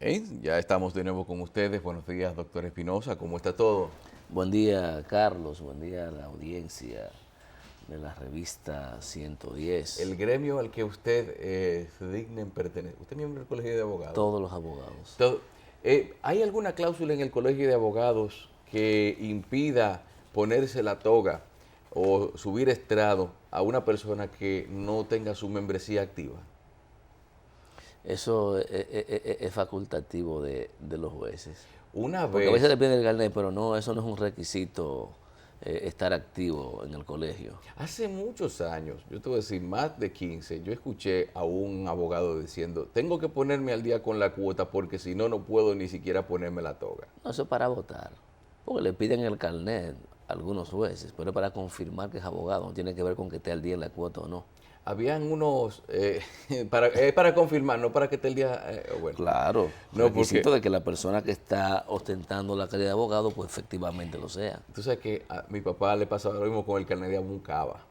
Ya estamos de nuevo con ustedes. Buenos días, doctor Espinosa. ¿Cómo está todo? Buen día, Carlos. Buen día a la audiencia de la revista El 110. gremio al que usted se digna en pertenecer. ¿Usted es miembro del Colegio de Abogados? Todos los abogados. Todo- ¿Hay alguna cláusula en el Colegio de Abogados que impida ponerse la toga o subir estrado a una persona que no tenga su membresía activa? Eso es facultativo de los jueces. Una Porque a veces vez, le piden el carnet, pero no, eso no es un requisito estar activo en el colegio. hace muchos años, yo te voy a decir más de 15, yo escuché a un abogado diciendo, tengo que ponerme al día con la cuota porque si no, no puedo ni siquiera ponerme la toga. No, eso es para votar. Porque le piden el carnet a algunos jueces, pero es para confirmar que es abogado. No tiene que ver con que esté al día en la cuota o no. Habían unos, para confirmar, no para que esté el día, bueno, Claro, no requisito porque, de que la persona que está ostentando la calidad de abogado, pues efectivamente lo sea. tú sabes que a mi papá le pasaba lo mismo con el carnet de Abuncaba,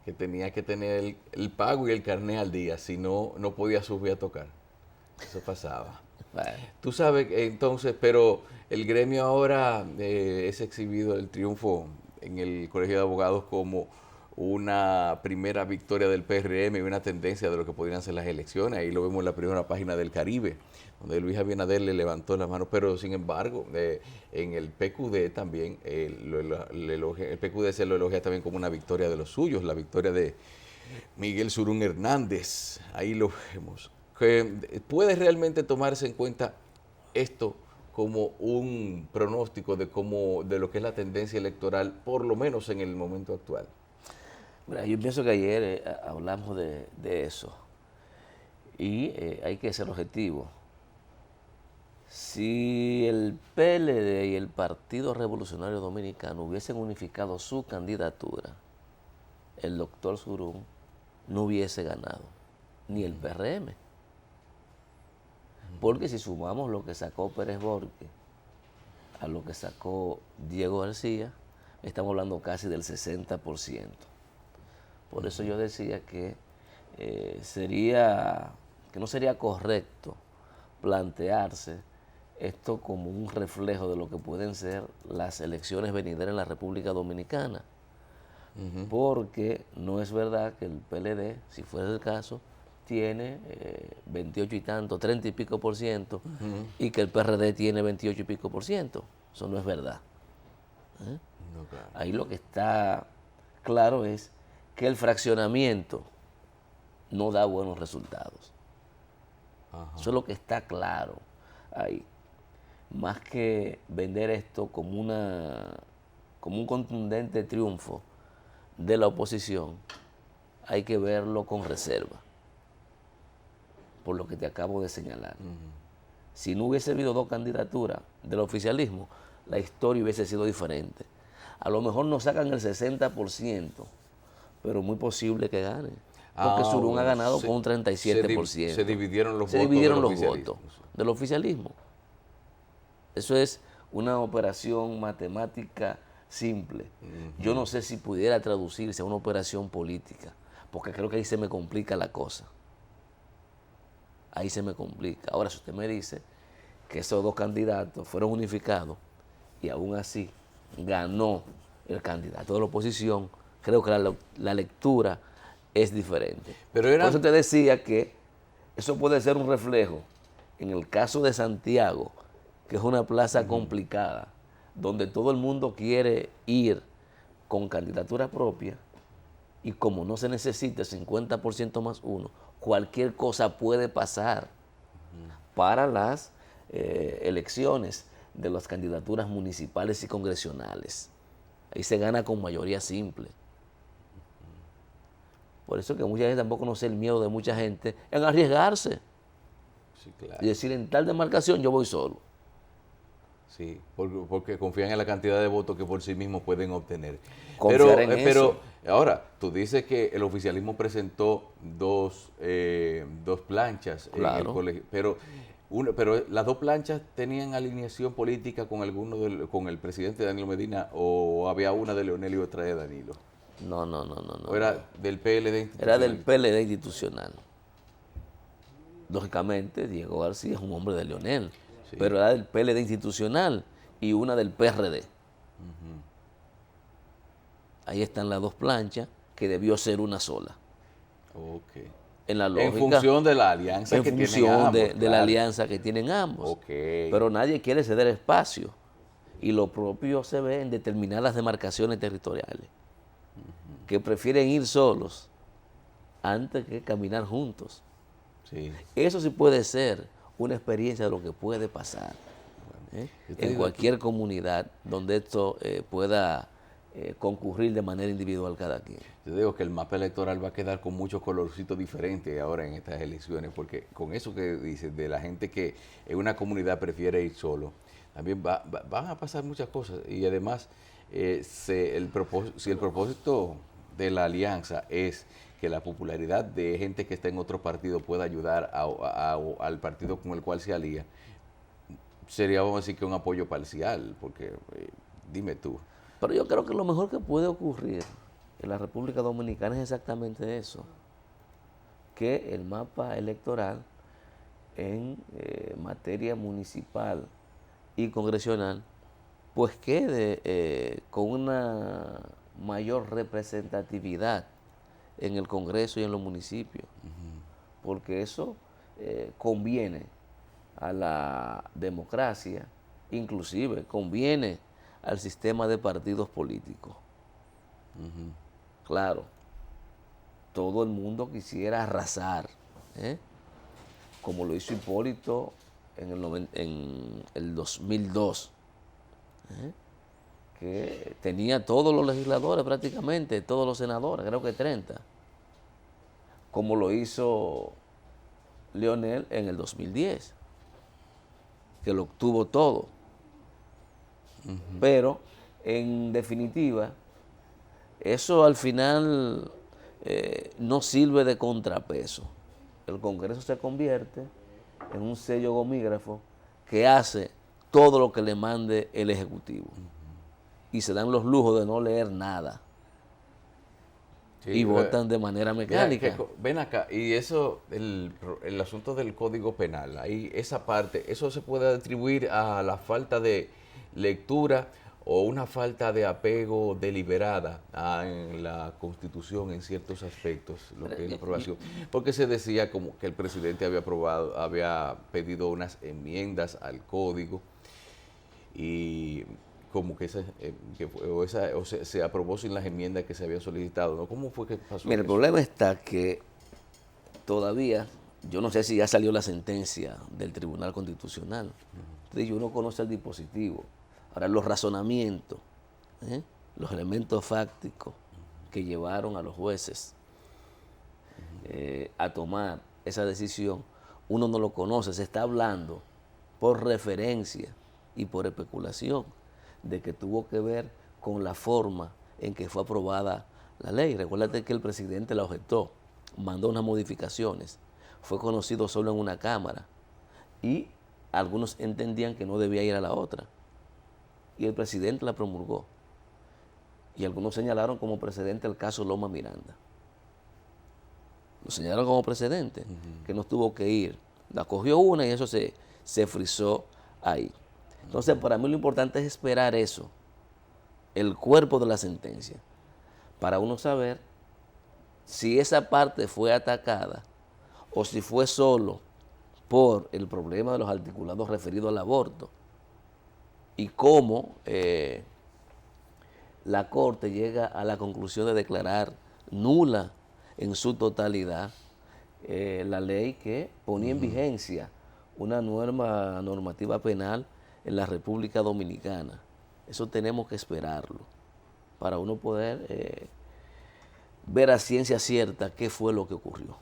que tenía que tener el pago y el carnet al día, si no, no podía subir a tocar. Eso pasaba. Bueno, Tú sabes, entonces, pero el gremio ahora es exhibido el triunfo en el Colegio de Abogados como una primera victoria del PRM y una tendencia de lo que podrían ser las elecciones. Ahí lo vemos en la primera página del Caribe, donde Luis Abinader le levantó la mano, pero sin embargo, en el PQD también, el PQD se lo elogia también como una victoria de los suyos, la victoria de Miguel Surún Hernández. Ahí lo vemos. ¿Puede realmente tomarse en cuenta esto como un pronóstico de lo que es la tendencia electoral, por lo menos en el momento actual? mira, yo pienso que ayer hablamos de eso y hay que ser objetivo. Si el PLD y el Partido Revolucionario Dominicano hubiesen unificado su candidatura, el doctor Surún no hubiese ganado, ni el PRM. Porque si sumamos lo que sacó Pérez Borque a lo que sacó Diego García, estamos hablando casi del 60%. Por eso yo decía que que no sería correcto plantearse esto como un reflejo de lo que pueden ser las elecciones venideras en la República Dominicana. Porque no es verdad que el PLD, si fuera el caso, tiene 28 y tanto, 30 y pico por ciento, y que el PRD tiene 28 y pico por ciento. Eso no es verdad. No, claro. Ahí lo que está claro es que el fraccionamiento no da buenos resultados. Ajá. Eso es lo que está claro ahí. Más que vender esto como un contundente triunfo de la oposición, hay que verlo con reserva, por lo que te acabo de señalar. Si no hubiese habido dos candidaturas del oficialismo, la historia hubiese sido diferente. A lo mejor no sacan el 60%, pero muy posible que gane. Porque Surún ha Bueno, ganado con un 37%. se dividieron los Se votos del dividieron los oficialismo. votos del oficialismo. Eso es una operación matemática simple. Yo no sé si pudiera traducirse a una operación política, porque creo que ahí se me complica la cosa. Ahí se me complica. Ahora, si usted me dice que esos dos candidatos fueron unificados y aún así ganó el candidato de la oposición, creo que la lectura es diferente. Pero Por eso eran, te decía que eso puede ser un reflejo en el caso de Santiago, que es una plaza complicada, donde todo el mundo quiere ir con candidatura propia, y como no se necesita 50% más uno, cualquier cosa puede pasar para las elecciones de las candidaturas municipales y congresionales. Ahí se gana con mayoría simple. Por eso que mucha gente tampoco no sé el miedo de mucha gente en arriesgarse sí, claro. y decir en tal demarcación yo voy solo. Sí, porque confían en la cantidad de votos que por sí mismos pueden obtener. Confiar en Pero eso. ahora, tú dices que el oficialismo presentó dos planchas en el Claro. colegio, pero las dos planchas tenían alineación política con con el presidente Danilo Medina, o había una de Leonel y otra de Danilo, No, no, no, no, o no, era no. del PLD Era del institucional. PLD institucional. Lógicamente, Diego García es un hombre de Leonel, Sí. pero era del PLD institucional y una del PRD. Ahí están las dos planchas, que debió ser una sola. Ok. En la En lógica, función de la alianza en que tienen función ambos, de la claro. alianza que tienen ambos. Ok. Pero nadie quiere ceder espacio. Y lo propio se ve en determinadas demarcaciones territoriales, que prefieren ir solos antes que caminar juntos. Sí. Eso sí puede ser una experiencia de lo que puede pasar, ¿eh? Yo te En digo, cualquier comunidad donde esto pueda concurrir de manera individual cada quien. yo digo que el mapa electoral va a quedar con muchos colorcitos diferentes ahora en estas elecciones, porque con eso que dices de la gente que en una comunidad prefiere ir solo, también van a pasar muchas cosas. Y además, si el propósito de la alianza es que la popularidad de gente que está en otro partido pueda ayudar al partido con el cual se alía, sería, vamos a decir, que un apoyo parcial, porque dime tú. Pero yo creo que lo mejor que puede ocurrir en la República Dominicana es exactamente eso, que el mapa electoral en materia municipal y congresional pues quede con una mayor representatividad en el Congreso y en los municipios, porque eso conviene a la democracia, inclusive conviene al sistema de partidos políticos. Claro, todo el mundo quisiera arrasar, ¿eh? Como lo hizo Hipólito en el 2002, ¿eh? Que tenía todos los legisladores prácticamente, todos los senadores, creo que 30, como lo hizo Leonel en el 2010, que lo obtuvo todo. Pero, en definitiva, eso al final no sirve de contrapeso. El Congreso se convierte en un sello gomígrafo que hace todo lo que le mande el Ejecutivo. Y se dan los lujos de no leer nada. Sí, Y votan de manera mira, mecánica. ven acá, y eso, el asunto del Código Penal, ahí esa parte, ¿eso se puede atribuir a la falta de lectura o una falta de apego deliberada en la Constitución en ciertos aspectos, lo que es la aprobación? Porque se decía como que el presidente había pedido unas enmiendas al Código y como que, se aprobó sin las enmiendas que se habían solicitado, ¿no? ¿Cómo fue que pasó Mira, el eso? problema está que todavía, yo no sé si ya salió la sentencia del Tribunal Constitucional. Entonces uno conoce el dispositivo. Ahora, los razonamientos, ¿eh? Los elementos fácticos que llevaron a los jueces a tomar esa decisión, uno no lo conoce. Se está hablando por referencia y por especulación de que tuvo que ver con la forma en que fue aprobada la ley. Recuérdate que el presidente la objetó, mandó unas modificaciones, fue conocido solo en una Cámara y algunos entendían que no debía ir a la otra. Y el presidente la promulgó. Y algunos señalaron como precedente el caso Loma Miranda. Lo señalaron como precedente, que no tuvo que ir. La cogió una y eso se frizó ahí. Entonces, para mí lo importante es esperar eso, el cuerpo de la sentencia, para uno saber si esa parte fue atacada o si fue solo por el problema de los articulados referidos al aborto y cómo la Corte llega a la conclusión de declarar nula en su totalidad la ley que ponía en vigencia una normativa penal en la República Dominicana. Eso tenemos que esperarlo para uno poder ver a ciencia cierta qué fue lo que ocurrió,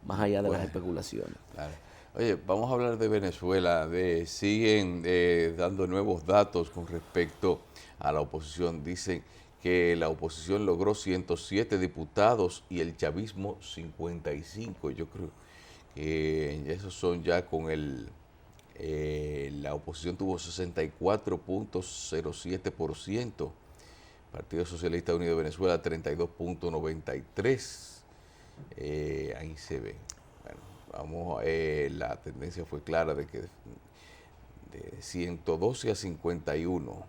más allá de las especulaciones. Claro. Oye, vamos a hablar de Venezuela. Siguen dando nuevos datos con respecto a la oposición. Dicen que la oposición logró 107 diputados y el chavismo 55. Yo creo que esos son ya con la oposición tuvo 64.07%. Partido Socialista Unido de Venezuela 32.93%. Ahí se ve. Bueno, Vamos, la tendencia fue clara de que de 112 a 51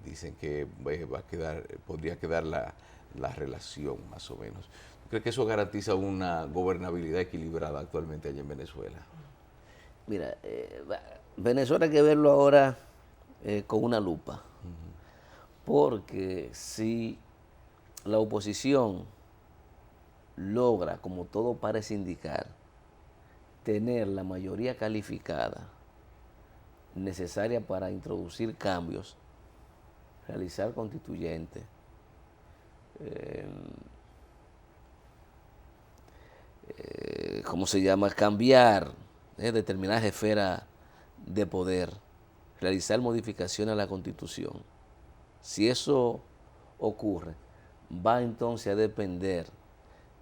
dicen que va a quedar, podría quedar la relación más o menos. ¿Tú crees que eso garantiza una gobernabilidad equilibrada actualmente allá en Venezuela? Mira, Venezuela hay que verlo ahora con una lupa, porque si la oposición logra, como todo parece indicar, tener la mayoría calificada necesaria para introducir cambios, realizar constituyentes, ¿cómo se llama? Cambiar determinadas esferas de poder, realizar modificaciones a la Constitución. Si eso ocurre, va entonces a depender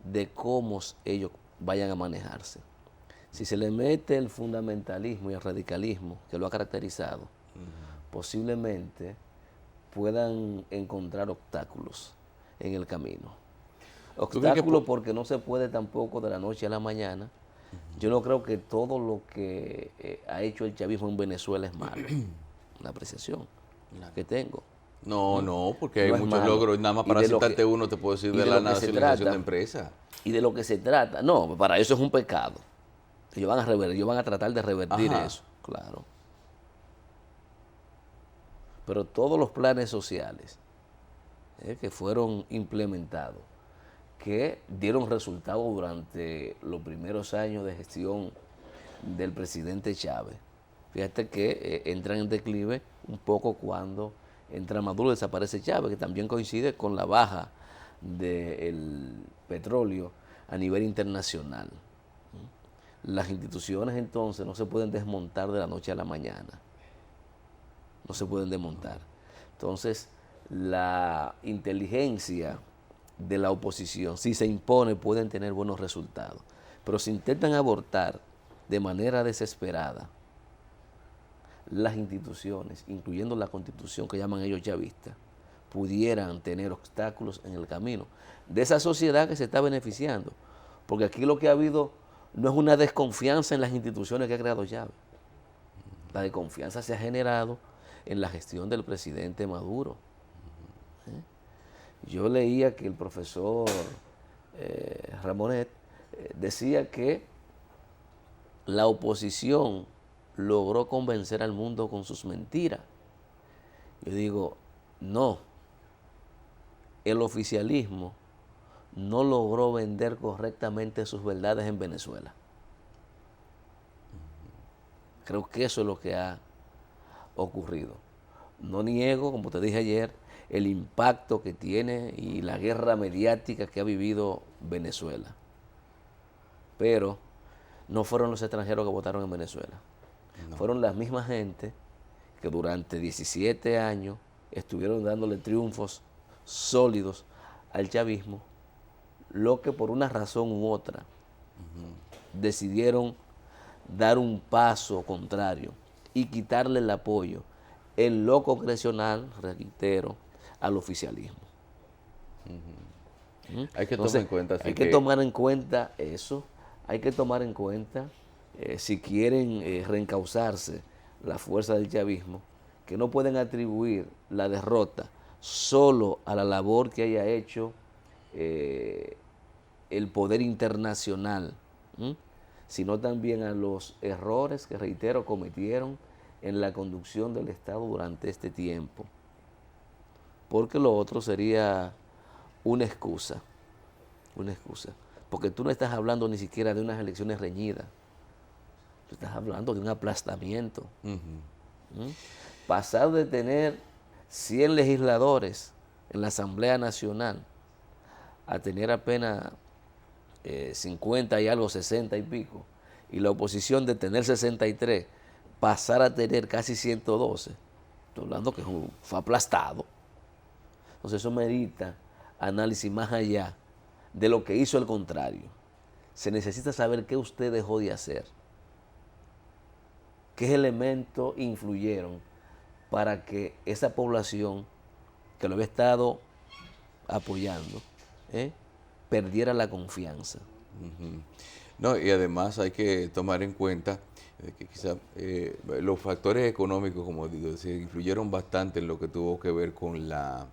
de cómo ellos vayan a manejarse. Si se le mete el fundamentalismo y el radicalismo que lo ha caracterizado, posiblemente puedan encontrar obstáculos en el camino. Obstáculos porque no se puede tampoco de la noche a la mañana. Yo no creo que todo lo que ha hecho el chavismo en Venezuela es malo. Una apreciación que tengo. No, porque hay No es muchos malo. logros. Nada más Y para de lo citarte que- uno te puedo decir y de de la lo que se nacionalización trata, de empresas. Y de lo que se trata, no, para eso es un pecado. Ellos van a tratar de revertir Ajá. eso, claro. Pero todos los planes sociales que fueron implementados, que dieron resultado durante los primeros años de gestión del presidente Chávez. Fíjate que entran en declive un poco cuando entra Maduro y desaparece Chávez, que también coincide con la baja del petróleo a nivel internacional. Las instituciones entonces no se pueden desmontar de la noche a la mañana. No se pueden desmontar. Entonces, la inteligencia de la oposición, si se impone, pueden tener buenos resultados. Pero si intentan abortar de manera desesperada las instituciones, incluyendo la Constitución que llaman ellos chavistas, pudieran tener obstáculos en el camino de esa sociedad que se está beneficiando. Porque aquí lo que ha habido no es una desconfianza en las instituciones que ha creado Chávez. La desconfianza se ha generado en la gestión del presidente Maduro. Yo leía que el profesor Ramonet decía que la oposición logró convencer al mundo con sus mentiras. Yo digo, no, el oficialismo no logró vender correctamente sus verdades en Venezuela. Creo que eso es lo que ha ocurrido. No niego, como te dije ayer, el impacto que tiene y la guerra mediática que ha vivido Venezuela. Pero no fueron los extranjeros que votaron en Venezuela. No. Fueron las mismas gente que durante 17 años estuvieron dándole triunfos sólidos al chavismo, lo que por una razón u otra decidieron dar un paso contrario y quitarle el apoyo en lo congresional, reitero, al oficialismo. Hay que Entonces, tomar en cuenta. Hay que tomar en cuenta eso, hay que tomar en cuenta, si quieren reencauzarse la fuerza del chavismo, que no pueden atribuir la derrota solo a la labor que haya hecho el poder internacional, sino también a los errores que, reitero, cometieron en la conducción del Estado durante este tiempo. Porque lo otro sería una excusa, porque tú no estás hablando ni siquiera de unas elecciones reñidas, tú estás hablando de un aplastamiento. Pasar de tener 100 legisladores en la Asamblea Nacional a tener apenas 50 y algo, 60 y pico, y la oposición de tener 63, pasar a tener casi 112, estoy hablando que fue aplastado. Entonces eso merita análisis más allá de lo que hizo el contrario. Se necesita saber qué usted dejó de hacer, qué elementos influyeron para que esa población que lo había estado apoyando perdiera la confianza. No, y además hay que tomar en cuenta que quizá los factores económicos, como digo, se influyeron bastante en lo que tuvo que ver con la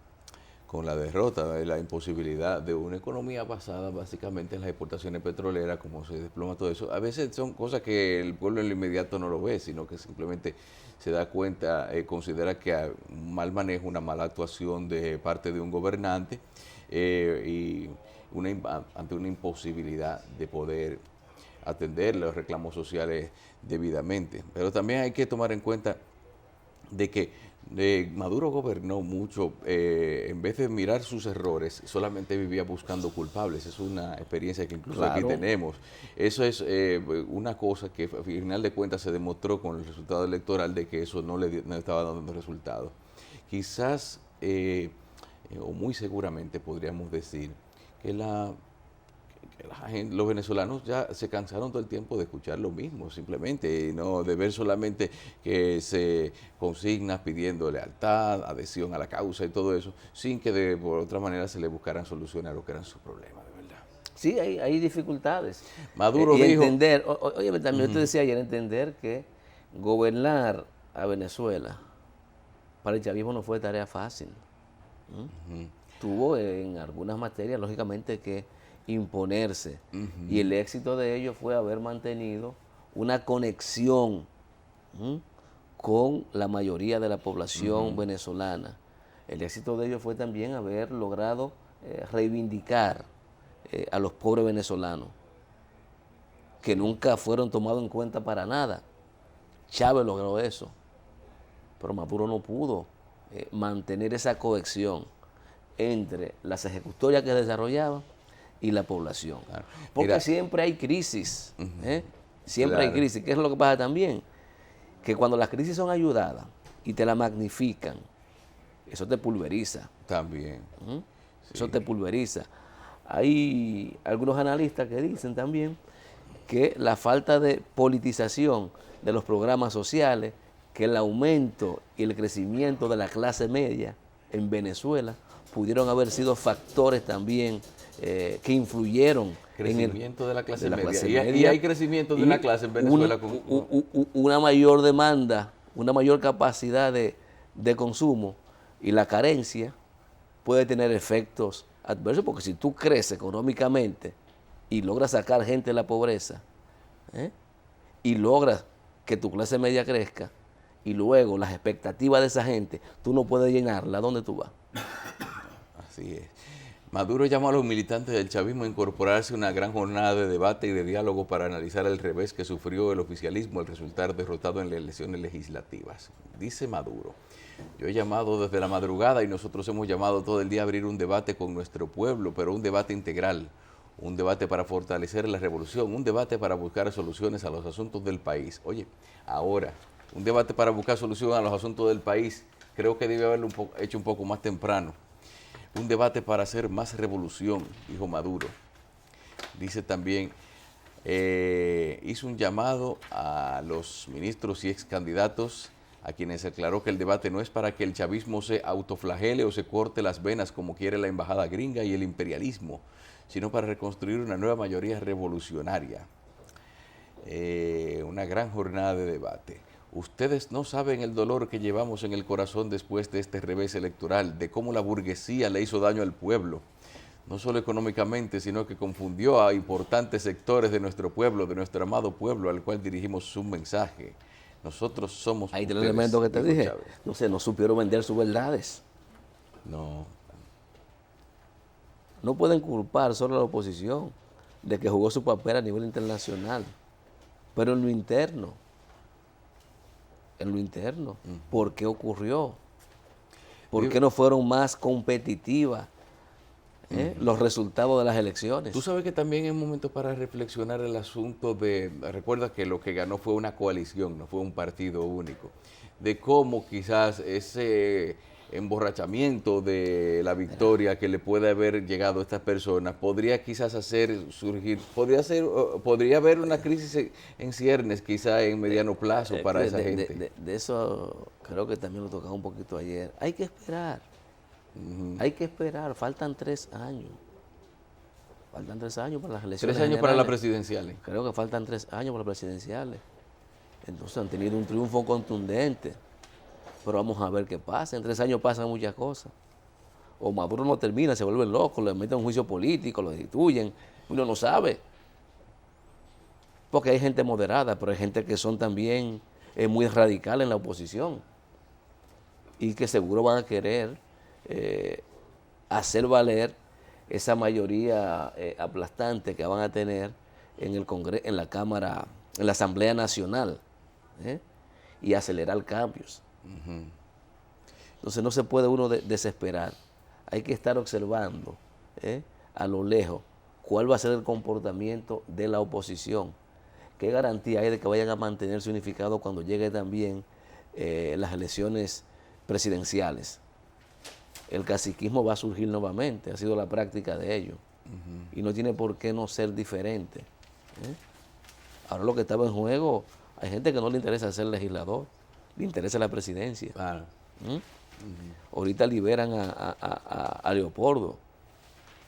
derrota, la imposibilidad de una economía basada básicamente en las exportaciones petroleras, como se desploma todo eso. A veces son cosas que el pueblo en lo inmediato no lo ve, sino que simplemente se da cuenta, considera que hay un mal manejo, una mala actuación de parte de un gobernante y ante una imposibilidad de poder atender los reclamos sociales debidamente. Pero también hay que tomar en cuenta de que Maduro gobernó mucho, en vez de mirar sus errores, solamente vivía buscando culpables. Es una experiencia que incluso aquí Claro. tenemos. Eso es una cosa que al final de cuentas se demostró con el resultado electoral de que eso no estaba dando resultados. Quizás, o muy seguramente podríamos decir, que los venezolanos ya se cansaron todo el tiempo de escuchar lo mismo, simplemente, y no de ver solamente que se consignas pidiendo lealtad, adhesión a la causa y todo eso, sin que por otra manera se le buscaran soluciones a lo que eran sus problemas, de verdad. Sí, hay dificultades. Maduro Y dijo, entender, oye, también yo te decía ayer, entender que gobernar a Venezuela para el chavismo no fue tarea fácil. Tuvo en algunas materias, lógicamente, que imponerse. Y el éxito de ello fue haber mantenido una conexión con la mayoría de la población venezolana. El éxito de ello fue también haber logrado reivindicar a los pobres venezolanos, que nunca fueron tomados en cuenta para nada. Chávez logró eso, pero Maduro no pudo mantener esa cohesión entre las ejecutorias que desarrollaban y la población. claro, Porque mira, siempre hay crisis, siempre hay claro, crisis. ¿Qué es lo que pasa también? Que cuando las crisis son ayudadas y te la magnifican, eso te pulveriza. también, Eso sí. te pulveriza. Hay algunos analistas que dicen también que la falta de politización de los programas sociales, que el aumento y el crecimiento de la clase media en Venezuela pudieron haber sido factores también que influyeron Crecimiento de la de clase la media. clase Y media hay crecimiento de y una clase en Venezuela una mayor demanda, una mayor capacidad de consumo, y la carencia puede tener efectos adversos, porque si tú creces económicamente y logras sacar gente de la pobreza, ¿eh? y logras que tu clase media crezca, y luego las expectativas de esa gente, tú no puedes llenarla, ¿dónde tú vas? Así es. Maduro llama a los militantes del chavismo a incorporarse a una gran jornada de debate y de diálogo para analizar el revés que sufrió el oficialismo al resultar derrotado en las elecciones legislativas. Dice Maduro, yo he llamado desde la madrugada y nosotros hemos llamado todo el día a abrir un debate con nuestro pueblo, pero un debate integral, un debate para fortalecer la revolución, un debate para buscar soluciones a los asuntos del país. Oye, ahora, un debate para buscar soluciones a los asuntos del país, creo que debe haberlo hecho un poco más temprano. Un debate para hacer más revolución, dijo Maduro. Dice también, hizo un llamado a los ministros y ex candidatos a quienes aclaró que el debate no es para que el chavismo se autoflagele o se corte las venas como quiere la embajada gringa y el imperialismo, sino para reconstruir una nueva mayoría revolucionaria. Una gran jornada de debate. Ustedes no saben el dolor que llevamos en el corazón después de este revés electoral, de cómo la burguesía le hizo daño al pueblo, no solo económicamente, sino que confundió a importantes sectores de nuestro pueblo, de nuestro amado pueblo, al cual dirigimos un mensaje. Nosotros somos Hay tres ustedes, elementos que te dijo dije. Chávez. No sé, no supieron vender sus verdades. No, No pueden culpar solo a la oposición de que jugó su papel a nivel internacional, pero en lo interno, ¿por qué ocurrió? ¿Por qué no fueron más competitivas los resultados de las elecciones? tú sabes que también es momento para reflexionar el asunto de, recuerda que lo que ganó fue una coalición, no fue un partido único, de cómo quizás ese emborrachamiento de la victoria que le puede haber llegado a estas personas podría quizás hacer surgir, podría haber una crisis en ciernes quizás en mediano plazo para esa gente. De eso creo que también lo tocaba un poquito ayer. Hay que esperar, faltan 3 años. Faltan 3 años para las elecciones 3 años para las generales. presidenciales. Creo que faltan 3 años para las presidenciales. Entonces han tenido un triunfo contundente. Pero vamos a ver qué pasa. En 3 años pasan muchas cosas. O Maduro no termina, se vuelve loco, le meten un juicio político, lo destituyen. Uno no sabe. Porque hay gente moderada, pero hay gente que son también muy radical en la oposición. Y que seguro van a querer hacer valer esa mayoría aplastante que van a tener en el Congreso, en la Cámara, en la Asamblea Nacional, y acelerar cambios. Entonces no se puede uno desesperar. Hay que estar observando a lo lejos cuál va a ser el comportamiento de la oposición. ¿Qué garantía hay de que vayan a mantenerse unificados cuando llegue también las elecciones presidenciales? El caciquismo va a surgir nuevamente, ha sido la práctica de ellos. Y no tiene por qué no ser diferente. Ahora lo que estaba en juego, hay gente que no le interesa ser legislador, le interesa la presidencia. Claro. Ahorita liberan a Leopoldo.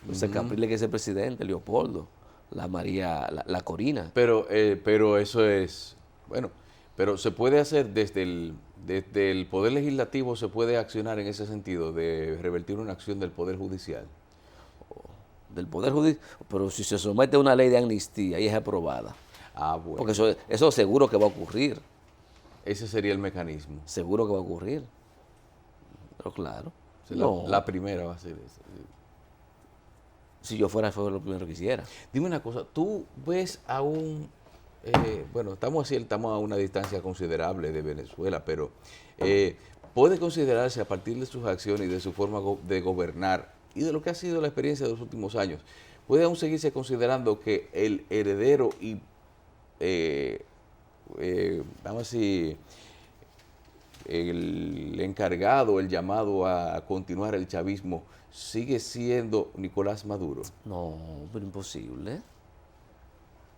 Entonces Capriles, que es el presidente, Leopoldo, la María, la Corina. Pero eso es, bueno, pero se puede hacer desde el Poder Legislativo, se puede accionar en ese sentido, de revertir una acción del Poder Judicial. Del Poder Judicial, pero si se somete a una ley de amnistía y es aprobada. Ah, bueno. Porque eso seguro que va a ocurrir. Ese sería el mecanismo. Seguro que va a ocurrir. Pero claro. O sea, la primera va a ser esa. Si yo fuera lo primero que hiciera. Dime una cosa, tú ves a bueno, estamos a una distancia considerable de Venezuela, pero puede considerarse a partir de sus acciones y de su forma de gobernar y de lo que ha sido la experiencia de los últimos años, puede aún seguirse considerando que el heredero y, vamos a decir, el encargado, el llamado a continuar el chavismo, sigue siendo Nicolás Maduro. No, pero imposible.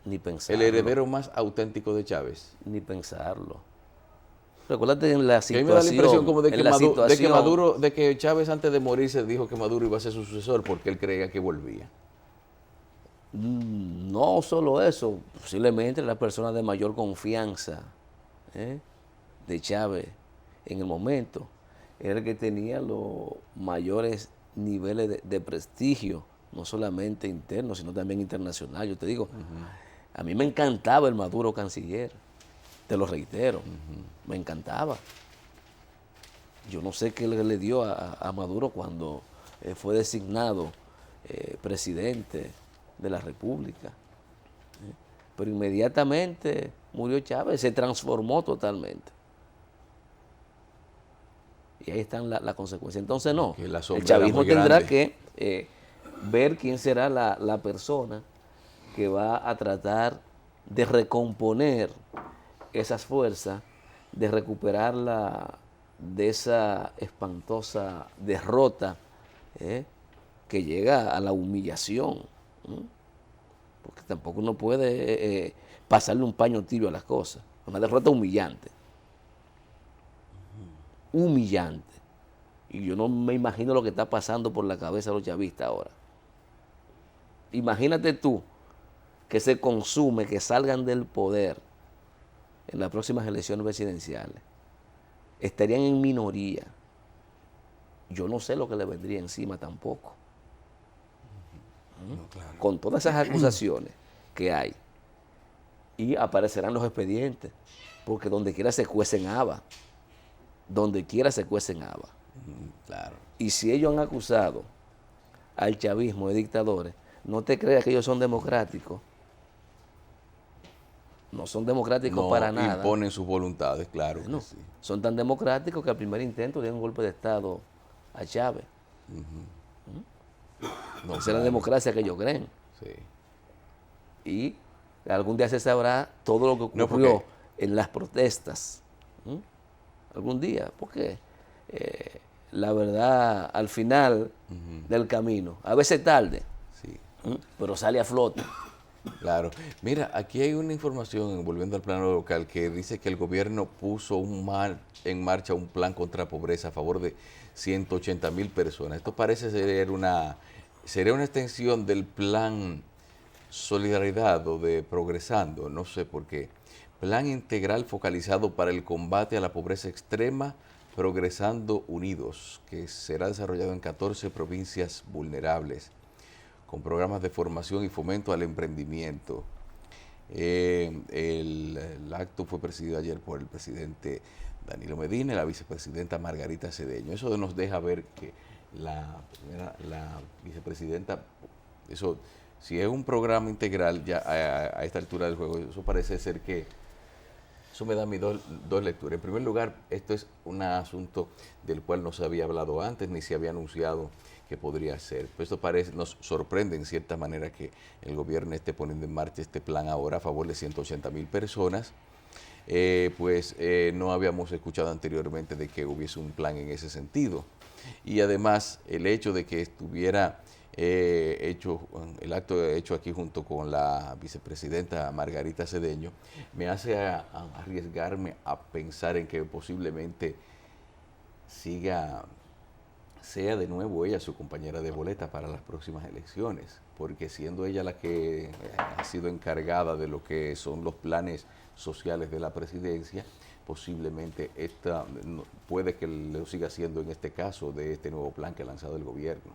Ni pensarlo. El heredero más auténtico de Chávez. Ni pensarlo. Recuérdate en la situación. A mí me da la impresión como de que Chávez antes de morirse dijo que Maduro iba a ser su sucesor porque él creía que volvía. No solo eso, posiblemente la persona de mayor confianza de Chávez en el momento era el que tenía los mayores niveles de prestigio, no solamente interno, sino también internacional. Yo te digo, a mí me encantaba el Maduro canciller, te lo reitero, me encantaba. Yo no sé qué le dio a Maduro cuando fue designado presidente de la República. Pero inmediatamente murió Chávez, se transformó totalmente. Y ahí están las consecuencias. Entonces no, el chavismo tendrá que ver quién será la persona que va a tratar de recomponer esas fuerzas, de recuperarla de esa espantosa derrota que llega a la humillación. Porque tampoco uno puede pasarle un paño tibio a las cosas. Una derrota humillante. Humillante. Y yo no me imagino lo que está pasando por la cabeza de los chavistas ahora. Imagínate tú que se consume, que salgan del poder en las próximas elecciones presidenciales. Estarían en minoría. Yo no sé lo que le vendría encima tampoco. No, claro. Con todas esas acusaciones que hay. Y aparecerán los expedientes. Porque donde quiera se cuecen habas. Donde quiera se cuecen habas. Claro. Y si ellos han acusado al chavismo de dictadores, no te creas que ellos son democráticos. No son democráticos para nada. Imponen sus voluntades, claro. No, Que sí. son tan democráticos que al primer intento dieron un golpe de Estado a Chávez. No, Esa es la democracia que ellos creen. Sí. Y algún día se sabrá todo lo que ocurrió en las protestas. Algún día, porque la verdad al final del camino, a veces tarde, Sí. pero sale a flote. Claro. Mira, aquí hay una información, volviendo al plano local, que dice que el gobierno puso en marcha un plan contra pobreza a favor de 180,000 personas. Esto parece ser una ¿Sería una extensión del plan Solidaridad o de Progresando? No sé por qué. Plan integral focalizado para el combate a la pobreza extrema, Progresando Unidos, que será desarrollado en 14 provincias vulnerables, con programas de formación y fomento al emprendimiento. El acto fue presidido ayer por el presidente Danilo Medina y la vicepresidenta Margarita Cedeño. Eso nos deja ver que la vicepresidenta, eso, si es un programa integral ya a esta altura del juego, eso parece ser que, eso me da mis dos lecturas. En primer lugar, esto es un asunto del cual no se había hablado antes, ni se había anunciado que podría ser. Pues esto nos sorprende en cierta manera que el gobierno esté poniendo en marcha este plan ahora a favor de 180,000 personas. No habíamos escuchado anteriormente de que hubiese un plan en ese sentido. Y además el hecho de que estuviera el acto hecho aquí junto con la vicepresidenta Margarita Cedeño, me hace arriesgarme a pensar en que posiblemente sea de nuevo ella su compañera de boleta para las próximas elecciones, porque siendo ella la que ha sido encargada de lo que son los planes sociales de la presidencia, posiblemente puede que lo siga haciendo en este caso de este nuevo plan que ha lanzado el gobierno.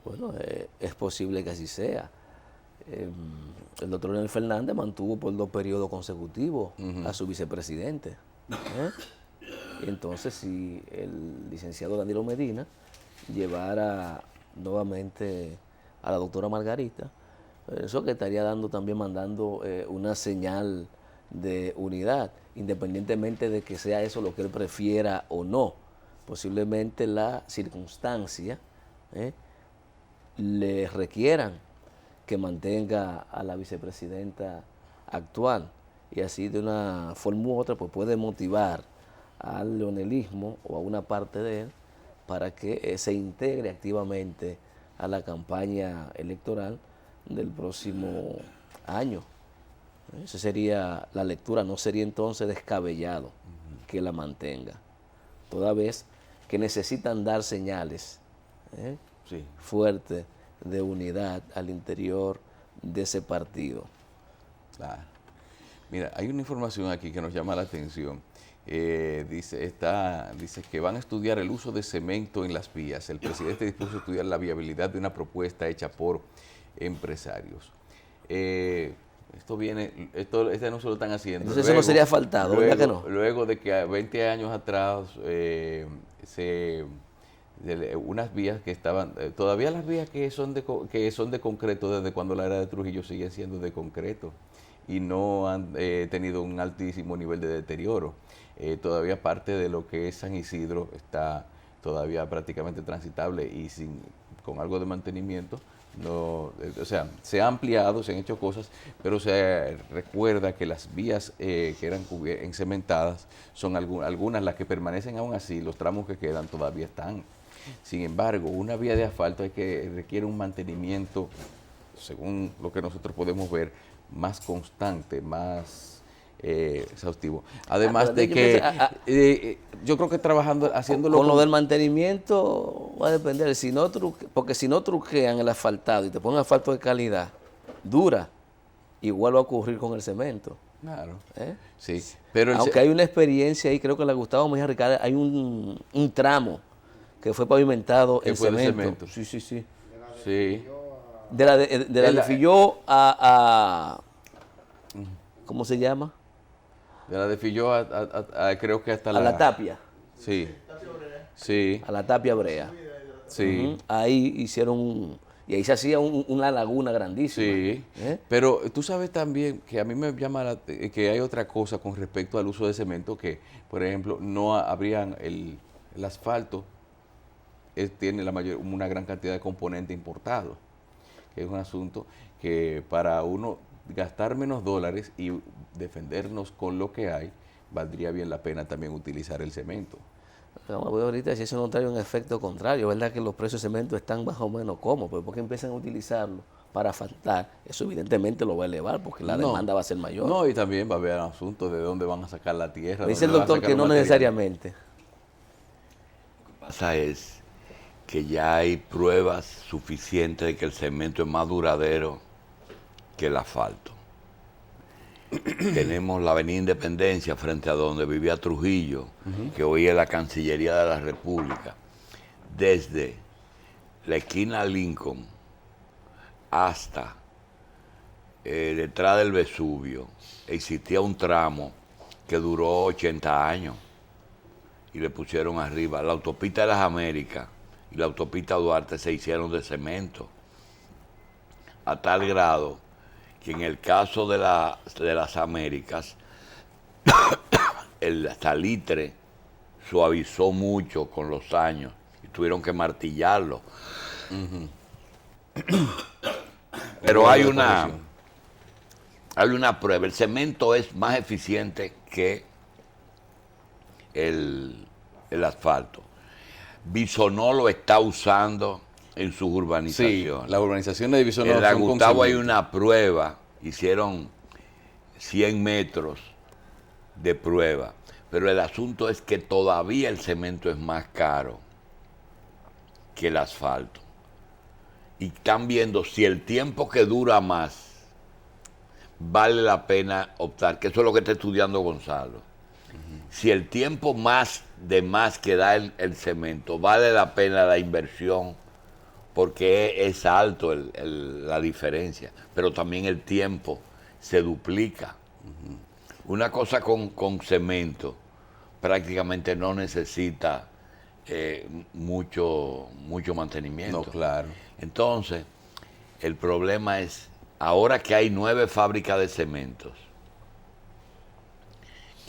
Bueno, es posible que así sea. El doctor Leonel Fernández mantuvo por 2 periodos consecutivos a su vicepresidente. Y entonces, si el licenciado Danilo Medina llevara nuevamente a la doctora Margarita, eso que estaría mandando una señal de unidad, independientemente de que sea eso lo que él prefiera o no. Posiblemente la circunstancia le requieran que mantenga a la vicepresidenta actual, y así de una forma u otra pues puede motivar al leonelismo o a una parte de él para que se integre activamente a la campaña electoral del próximo año. Esa sería la lectura. No sería entonces descabellado que la mantenga, toda vez que necesitan dar señales fuertes de unidad al interior de ese partido. Claro. Mira, hay una información aquí que nos llama la atención. Dice que van a estudiar el uso de cemento en las vías. El presidente dispuso estudiar la viabilidad de una propuesta hecha por empresarios. Este anuncio lo están haciendo. Entonces eso no sería faltado, ¿verdad que no? Luego de que 20 años atrás unas vías que estaban, todavía las vías que son de concreto desde cuando la era de Trujillo siguen siendo de concreto y no han tenido un altísimo nivel de deterioro. Todavía parte de lo que es San Isidro está todavía prácticamente transitable y con algo de mantenimiento. No, o sea, se ha ampliado, se han hecho cosas, pero se recuerda que las vías que eran encementadas son algunas las que permanecen aún así, los tramos que quedan todavía están. Sin embargo, una vía de asfalto requiere un mantenimiento, según lo que nosotros podemos ver, más constante, más exhaustivo. Además de que yo creo que haciéndolo con lo del mantenimiento va a depender. Porque si no truquean el asfaltado y te ponen asfalto de calidad, dura, igual va a ocurrir con el cemento. Claro. Sí, pero aunque hay una experiencia ahí, creo que la Gustavo Mejía Ricardo, hay un tramo que fue pavimentado en cemento. Sí. Sí. De la de Filló a ¿cómo se llama? De la de Filló creo que hasta la Tapia. Sí. Sí. A la Tapia Brea. Sí. Ahí hicieron y ahí se hacía una laguna grandísima. Sí. Pero tú sabes también que a mí me llama que hay otra cosa con respecto al uso de cemento, que por ejemplo no habrían el asfalto tiene una gran cantidad de componentes importados, que es un asunto que para uno gastar menos dólares y defendernos con lo que hay, valdría bien la pena también utilizar el cemento. Vamos a ver ahorita si eso no trae un efecto contrario, ¿verdad? Que los precios de cemento están más o menos cómodos, pero porque empiezan a utilizarlo para asfaltar, eso evidentemente lo va a elevar porque la demanda va a ser mayor. No, y también va a haber asuntos de dónde van a sacar la tierra. Dice el doctor que no necesariamente. Lo que pasa es que ya hay pruebas suficientes de que el cemento es más duradero que el asfalto. Tenemos la Avenida Independencia frente a donde vivía Trujillo, que hoy es la Cancillería de la República. Desde la esquina Lincoln hasta detrás del Vesubio existía un tramo que duró 80 años y le pusieron arriba. La autopista de las Américas y la autopista Duarte se hicieron de cemento, a tal grado que en el caso de las Américas el salitre suavizó mucho con los años y tuvieron que martillarlo. Pero hay una prueba. El cemento es más eficiente que el asfalto. Bisonó lo está usando en sus urbanizaciones. Sí, las urbanizaciones de Bisonó. En la Gustavo hay una prueba, hicieron 100 metros de prueba, pero el asunto es que todavía el cemento es más caro que el asfalto. Y están viendo si el tiempo que dura más vale la pena optar, que eso es lo que está estudiando Gonzalo. Si el tiempo más que da el cemento vale la pena la inversión, porque es alto la diferencia, pero también el tiempo se duplica. Una cosa con cemento prácticamente no necesita mucho mantenimiento. No, claro. Entonces, el problema es, ahora que hay 9 fábricas de cementos,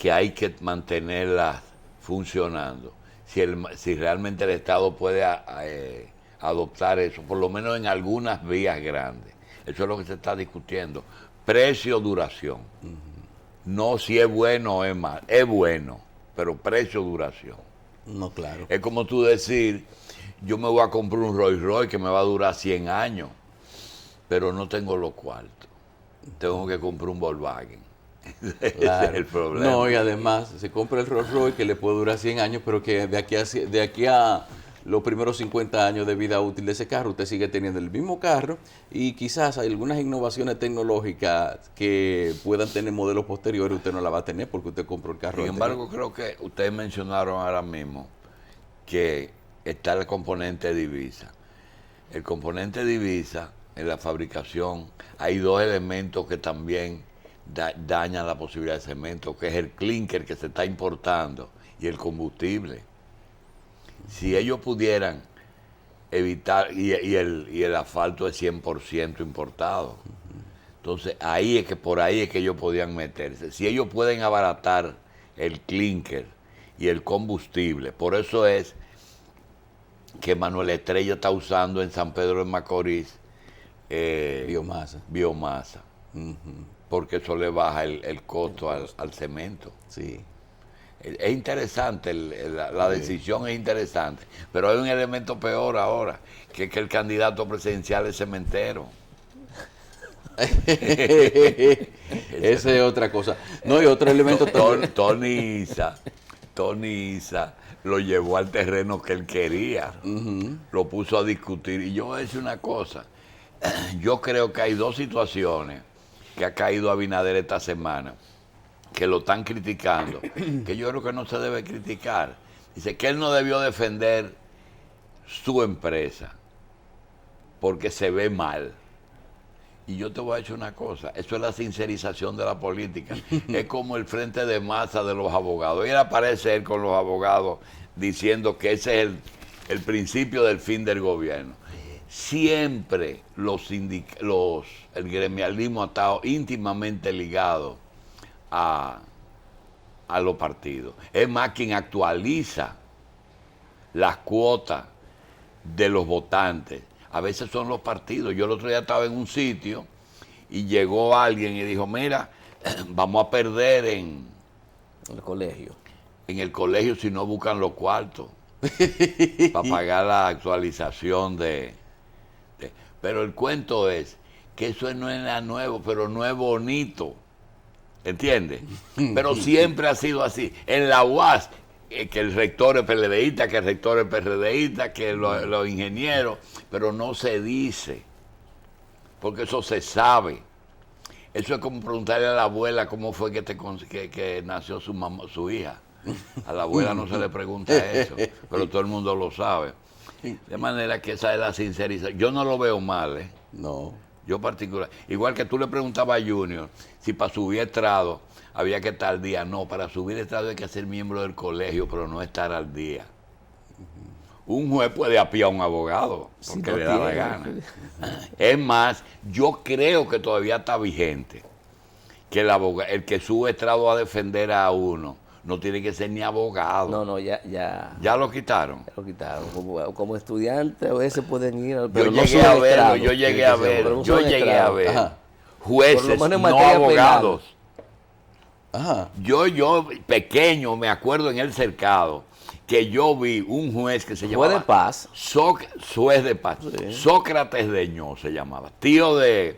que hay que mantenerlas funcionando, si realmente el Estado puede adoptar eso, por lo menos en algunas vías grandes. Eso es lo que se está discutiendo. Precio, duración. No si es bueno o es mal. Es bueno, pero precio, duración. No, claro. Es como tú decir, yo me voy a comprar un Rolls Royce que me va a durar 100 años, pero no tengo los cuartos. Tengo que comprar un Volkswagen. Claro. Ese es el problema. No, y además se compra el Rolls Royce que le puede durar 100 años, pero que de aquí a los primeros 50 años de vida útil de ese carro, usted sigue teniendo el mismo carro y quizás hay algunas innovaciones tecnológicas que puedan tener modelos posteriores, usted no la va a tener porque usted compró el carro. Sin embargo, creo que ustedes mencionaron ahora mismo que está el componente divisa. El componente divisa en la fabricación, hay 2 elementos que también dañan la posibilidad de cemento, que es el clinker que se está importando y el combustible. Si ellos pudieran evitar, y el asfalto es 100% importado, entonces por ahí es que ellos podían meterse. Si ellos pueden abaratar el clinker y el combustible, por eso es que Manuel Estrella está usando en San Pedro de Macorís biomasa. Porque eso le baja el costo al cemento. Sí. Es interesante, la decisión es interesante, pero hay un elemento peor ahora, que es que el candidato presidencial es cementero. Esa es otra cosa. No, y otro elemento también. Tony Isa lo llevó al terreno que él quería, lo puso a discutir. Y yo voy a decir una cosa, yo creo que hay 2 situaciones que ha caído Abinader esta semana, que lo están criticando, que yo creo que no se debe criticar. Dice que él no debió defender su empresa porque se ve mal. Y yo te voy a decir una cosa, eso es la sincerización de la política. Es como el frente de masa de los abogados. Y él aparece con los abogados diciendo que ese es el principio del fin del gobierno. Siempre el gremialismo ha estado íntimamente ligado a los partidos. Es más, quien actualiza las cuotas de los votantes a veces son los partidos. Yo el otro día estaba en un sitio y llegó alguien y dijo, mira, vamos a perder en el colegio. En el colegio si no buscan los cuartos para pagar la actualización Pero el cuento es que eso no es nada nuevo, pero no es bonito. ¿Entiendes? Pero siempre ha sido así. En la UAS que el rector es PLDista, que el rector es PRDista, que los ingenieros, pero no se dice, porque eso se sabe. Eso es como preguntarle a la abuela cómo fue que nació su hija. A la abuela no se le pregunta eso, pero todo el mundo lo sabe. De manera que esa es la sinceridad. Yo no lo veo mal, ¿eh? No. Yo particular. Igual que tú le preguntabas a Junior si para subir estrado había que estar al día. No, para subir estrado hay que ser miembro del colegio, pero no estar al día. Un juez puede apiar a un abogado porque no le da la tiene. gana. Es más, yo creo que todavía está vigente que el que sube estrado a defender a uno no tiene que ser ni abogado. No, ya ¿Ya lo quitaron? lo quitaron. Como estudiante a veces pueden ir, Yo pero no llegué son a verlo, estrados. yo llegué a ver, Pero no yo son llegué a estrados. ver Ajá. jueces, Por lo menos en no materia abogados. Ajá. Yo pequeño me acuerdo en el cercado que yo vi un juez que se Juez llamaba de paz. Juez de paz. Sí. Sócrates de Ño se llamaba, tío de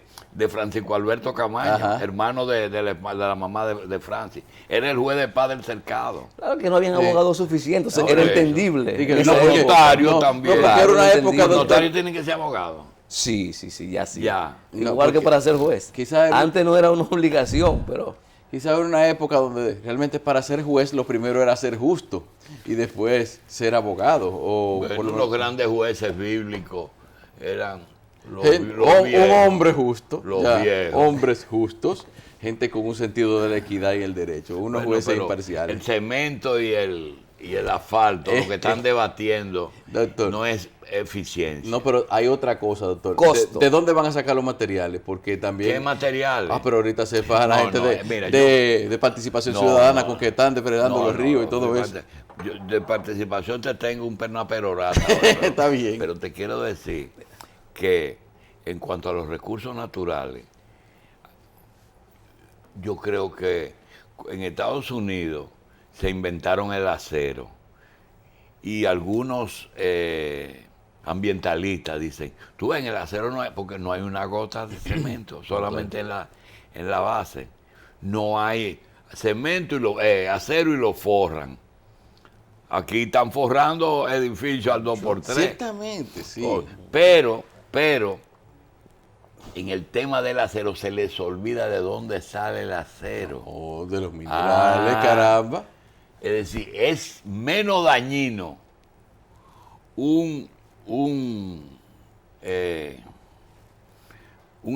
Francisco Alberto Camaño, Ajá. hermano de la mamá de Francis. Era el juez de paz del cercado. Claro que no habían abogados suficientes, No, era eso. entendible. Y que en no, esa Los época. notarios no, también. no, porque era una Claro, época Los donde notarios tienen que ser abogados. Sí, ya sí. Ya. No, Igual que porque para ser juez. quizá- Antes no era una obligación, pero Quizá era una época donde realmente para ser juez lo primero era ser justo y después ser abogado. O Bueno, por lo los menos- grandes jueces bíblicos eran los un viejos. hombre justo, Los ya, viejos. hombres justos, gente con un sentido de la equidad y el derecho, unos Bueno, jueces pero imparciales. el cemento y el asfalto, lo que están debatiendo, Doctor. no es eficiencia. No, pero hay otra cosa, doctor. Costo. ¿De dónde van a sacar los materiales? Porque también... ¿Qué materiales? Ah, pero ahorita se faja la No, gente no, de, mira, de participación No, ciudadana no. con que están depredando No, los ríos y no, todo de eso. de participación te tengo una perorata. ahora, pero- Está bien. Pero te quiero decir que en cuanto a los recursos naturales, yo creo que en Estados Unidos se inventaron el acero y algunos ambientalistas dicen, tú ves, en el acero no es porque no hay una gota de cemento, solamente en la base. No hay cemento y acero y lo forran. Aquí están forrando edificios al 2x3. Ciertamente, sí. Pero, en el tema del acero se les olvida de dónde sale el acero. Oh, de los minerales, Ah. caramba. Es decir, es menos dañino un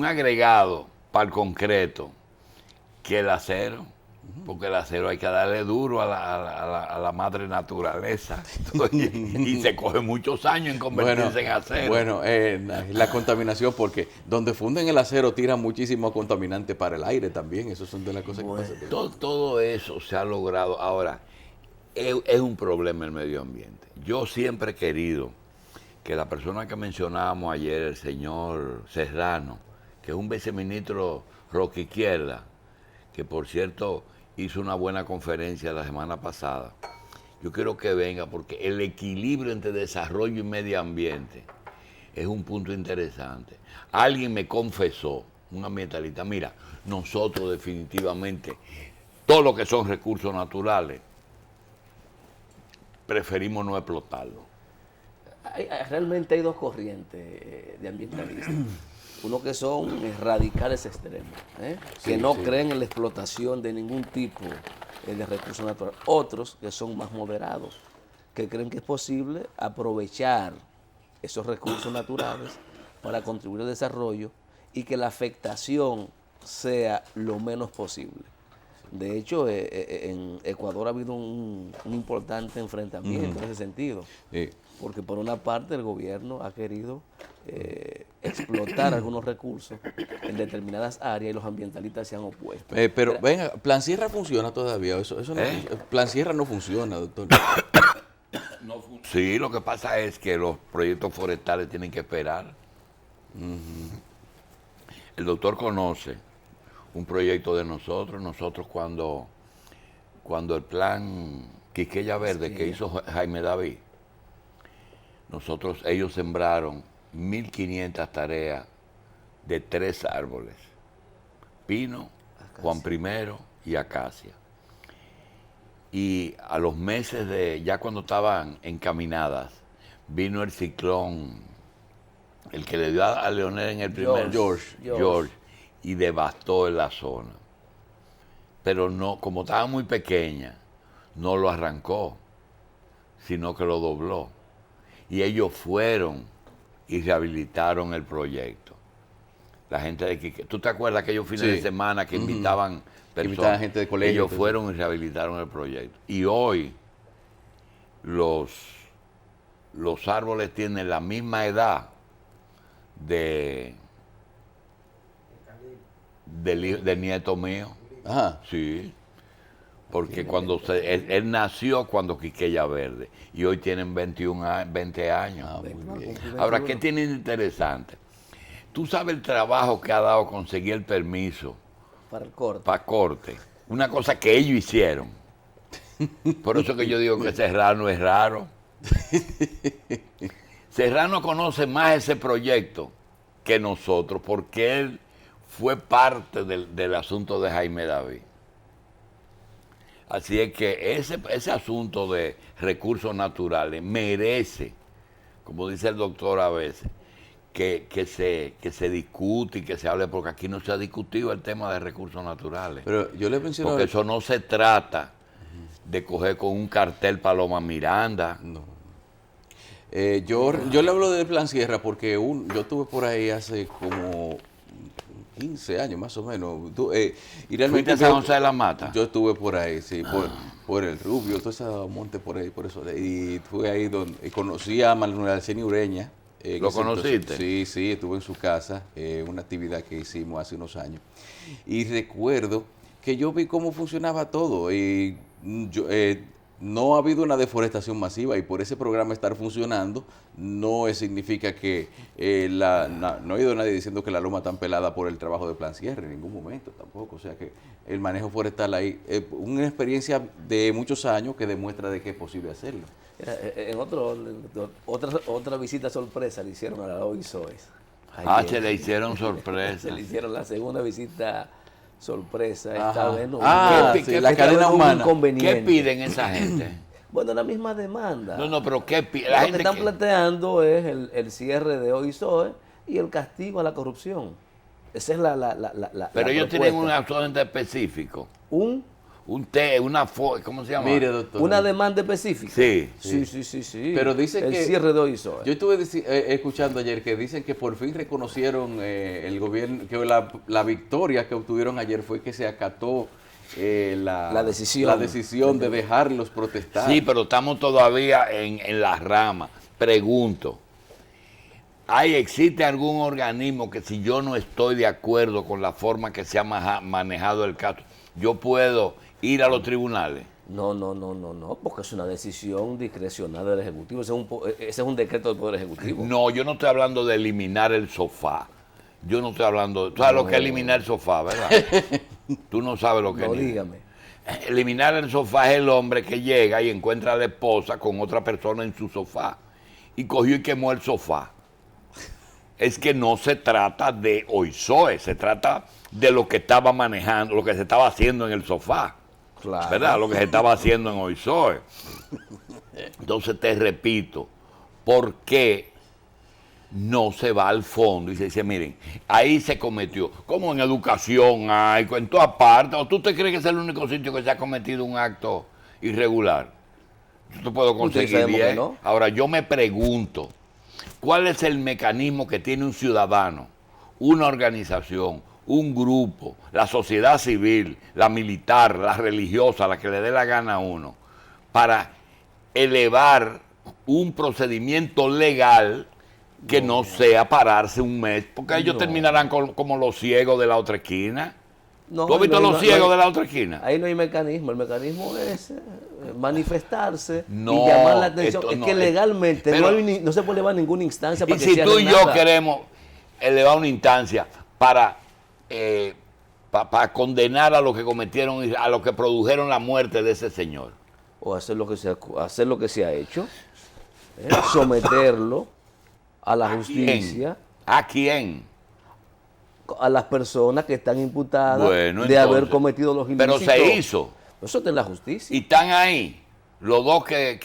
agregado para el concreto que el acero. Porque el acero hay que darle duro a la madre naturaleza. Y se coge muchos años en convertirse en acero. Bueno, la contaminación, porque donde funden el acero tiran muchísimo contaminante para el aire también. Eso son de las cosas que pasan. Todo eso se ha logrado. Ahora, es un problema el medio ambiente. Yo siempre he querido que la persona que mencionábamos ayer, el señor Serrano, que es un viceministro roca izquierda, que por cierto hizo una buena conferencia la semana pasada, yo quiero que venga porque el equilibrio entre desarrollo y medio ambiente es un punto interesante. Alguien me confesó, un ambientalista, mira, nosotros definitivamente, todo lo que son recursos naturales, preferimos no explotarlo. Realmente hay dos corrientes de ambientalistas. Uno que son radicales extremos, que no creen en la explotación de ningún tipo de recursos naturales. Otros que son más moderados, que creen que es posible aprovechar esos recursos naturales para contribuir al desarrollo y que la afectación sea lo menos posible. De hecho, en Ecuador ha habido un importante enfrentamiento en ese sentido. Sí. Porque por una parte el gobierno ha querido explotar algunos recursos en determinadas áreas y los ambientalistas se han opuesto. Pero venga, Plan Sierra funciona todavía. Eso no, Plan Sierra no funciona, doctor. Sí, lo que pasa es que los proyectos forestales tienen que esperar. El doctor conoce un proyecto de nosotros cuando el plan Quisqueya Verde que hizo Jaime David, ellos sembraron 1.500 tareas de 3 árboles, pino, Juan I y acacia. Y a los meses ya cuando estaban encaminadas, vino el ciclón, el que le dio a Leonel en el primer... George. Y devastó en la zona. Pero no, como estaba muy pequeña, no lo arrancó, sino que lo dobló. Y ellos fueron y rehabilitaron el proyecto. La gente de Quique. ¿Tú te acuerdas aquellos fines de semana que invitaban personas? Invitaban gente de colegio. Ellos fueron y rehabilitaron el proyecto. Y hoy los árboles tienen la misma edad del nieto mío. Ajá. Sí. Porque él nació cuando Quiqueya Verde. Y hoy tienen 20 años. Muy bien. Ahora, ¿qué tiene de interesante? Tú sabes el trabajo que ha dado conseguir el permiso Para el corte. para corte. Una cosa que ellos hicieron. Por eso que yo digo que Serrano es raro. Serrano conoce más ese proyecto que nosotros, porque él fue parte del asunto de Jaime David. Así es que ese asunto de recursos naturales merece, como dice el doctor a veces, que se discute y que se hable, porque aquí no se ha discutido el tema de recursos naturales. Pero yo le menciono... Porque eso no se trata de coger con un cartel Paloma Miranda. No. Yo le hablo del Plan Sierra porque yo estuve por ahí hace como 15 años más o menos. Y realmente ¿Fuiste a San José de la Mata? Yo estuve por ahí, sí, por el Rubio, todo ese monte por ahí, por eso. Y fui ahí donde conocí a Manuel Arsenio Ureña. ¿Lo conociste? Sí, estuve en su casa, una actividad que hicimos hace unos años. Y recuerdo que yo vi cómo funcionaba todo. Y no ha habido una deforestación masiva y por ese programa estar funcionando no significa que no he oído a nadie diciendo que la loma está pelada por el trabajo de Plan Sierra en ningún momento tampoco. O sea que el manejo forestal ahí es una experiencia de muchos años que demuestra de que es posible hacerlo. En otra visita sorpresa le hicieron a la OISOES. Se le hicieron sorpresa. Se le hicieron la segunda visita sorpresa. Esta Ajá. vez no. La cadena humana. ¿Qué piden esa gente? Bueno, la misma demanda. No, pero ¿qué piden? Lo que están planteando es el cierre de OISOE y el castigo a la corrupción. Esa es la Pero ellos tienen un asunto específico. ¿Cómo se llama? Mire, doctor. Una demanda específica. Sí. Sí. Pero dice el que cierre de OISOE. Yo estuve escuchando ayer que dicen que por fin reconocieron el gobierno, que la victoria que obtuvieron ayer fue que se acató la decisión de dejarlos protestar. Sí, pero estamos todavía en la rama. Pregunto, ¿existe algún organismo que si yo no estoy de acuerdo con la forma que se ha manejado el caso, yo puedo ir a los tribunales? No, porque es una decisión discrecional del Ejecutivo. Ese es un decreto del Poder Ejecutivo. No, yo no estoy hablando de eliminar el sofá. Yo no estoy hablando... ¿Tú sabes lo que es eliminar el sofá, verdad? Tú no sabes lo que es. No, dígame. Eliminar el sofá es el hombre que llega y encuentra a la esposa con otra persona en su sofá. Y cogió y quemó el sofá. Es que no se trata de OISOE, se trata de lo que estaba manejando, lo que se estaba haciendo en el sofá. Claro. ¿Verdad? Lo que se estaba haciendo en OISOE. Entonces te repito, ¿por qué no se va al fondo y se dice, miren, ahí se cometió, como en educación hay, en todas partes, o tú te crees que es el único sitio que se ha cometido un acto irregular? Yo te puedo conseguir 10. ¿No? Ahora yo me pregunto, ¿cuál es el mecanismo que tiene un ciudadano, una organización, un grupo, la sociedad civil, la militar, la religiosa, la que le dé la gana a uno, para elevar un procedimiento legal que no sea pararse un mes? Porque ellos terminarán como los ciegos de la otra esquina. ¿Tú has visto los ciegos de la otra esquina? Ahí no hay mecanismo. El mecanismo es manifestarse y llamar la atención. Es que legalmente no se puede elevar ninguna instancia para que si tú y yo queremos elevar una instancia para condenar a los que cometieron, a los que produjeron la muerte de ese señor, o hacer lo que se ha hecho, someterlo a la justicia. ¿A quién? A las personas que están imputadas de haber cometido los ilícitos. Pero se hizo. Eso está en la justicia. Y están ahí. Los dos que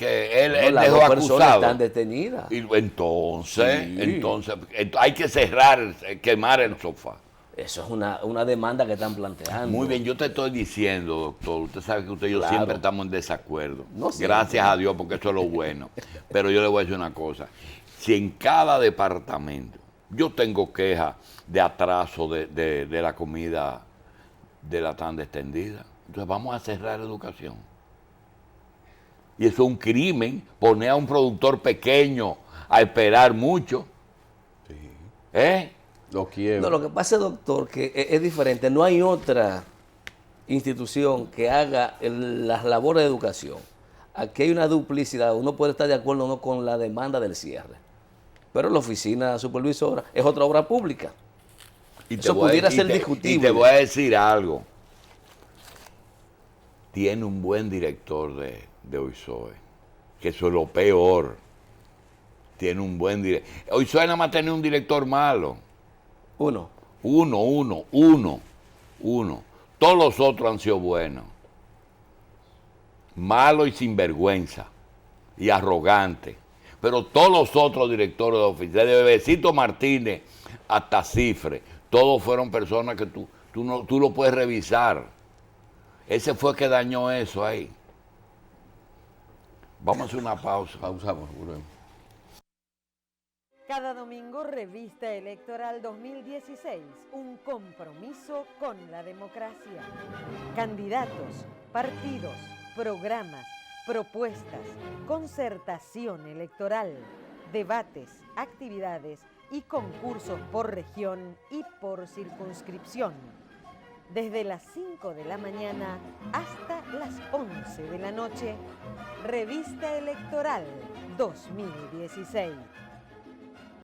él Las dejó dos personas acusados. están detenidas. Y entonces, Sí. entonces hay que cerrar, quemar el sofá. Eso es una demanda que están planteando. Muy bien, yo te estoy diciendo, doctor, usted sabe que usted y yo Claro. siempre estamos en desacuerdo. No siempre. Gracias a Dios, porque eso es lo bueno. Pero yo le voy a decir una cosa. Si en cada departamento yo tengo quejas de atraso de la comida de la tanda extendida, entonces vamos a cerrar educación. Y eso es un crimen, poner a un productor pequeño a esperar mucho. Sí. ¿Eh? Lo quiero. No, lo que pasa, doctor, que es diferente. No hay otra institución que haga las labores de educación. Aquí hay una duplicidad. Uno puede estar de acuerdo o no con la demanda del cierre. Pero la oficina supervisora es otra obra pública. Eso pudiera ser discutible. Y te voy a decir algo. Tiene un buen director de OISOE, que eso es lo peor. Tiene un buen director. OISOE nada más tiene un director malo. Uno. Uno. Todos los otros han sido buenos. Malo y sinvergüenza. Y arrogante. Pero todos los otros directores de oficina, de Bebecito Martínez hasta Cifre, todos fueron personas que tú lo puedes revisar. Ese fue que dañó eso ahí. Vamos a hacer una pausa. Pausamos, volvemos. Cada domingo, Revista Electoral 2016, un compromiso con la democracia. Candidatos, partidos, programas, propuestas, concertación electoral, debates, actividades y concursos por región y por circunscripción. Desde las 5 de la mañana hasta las 11 de la noche, Revista Electoral 2016.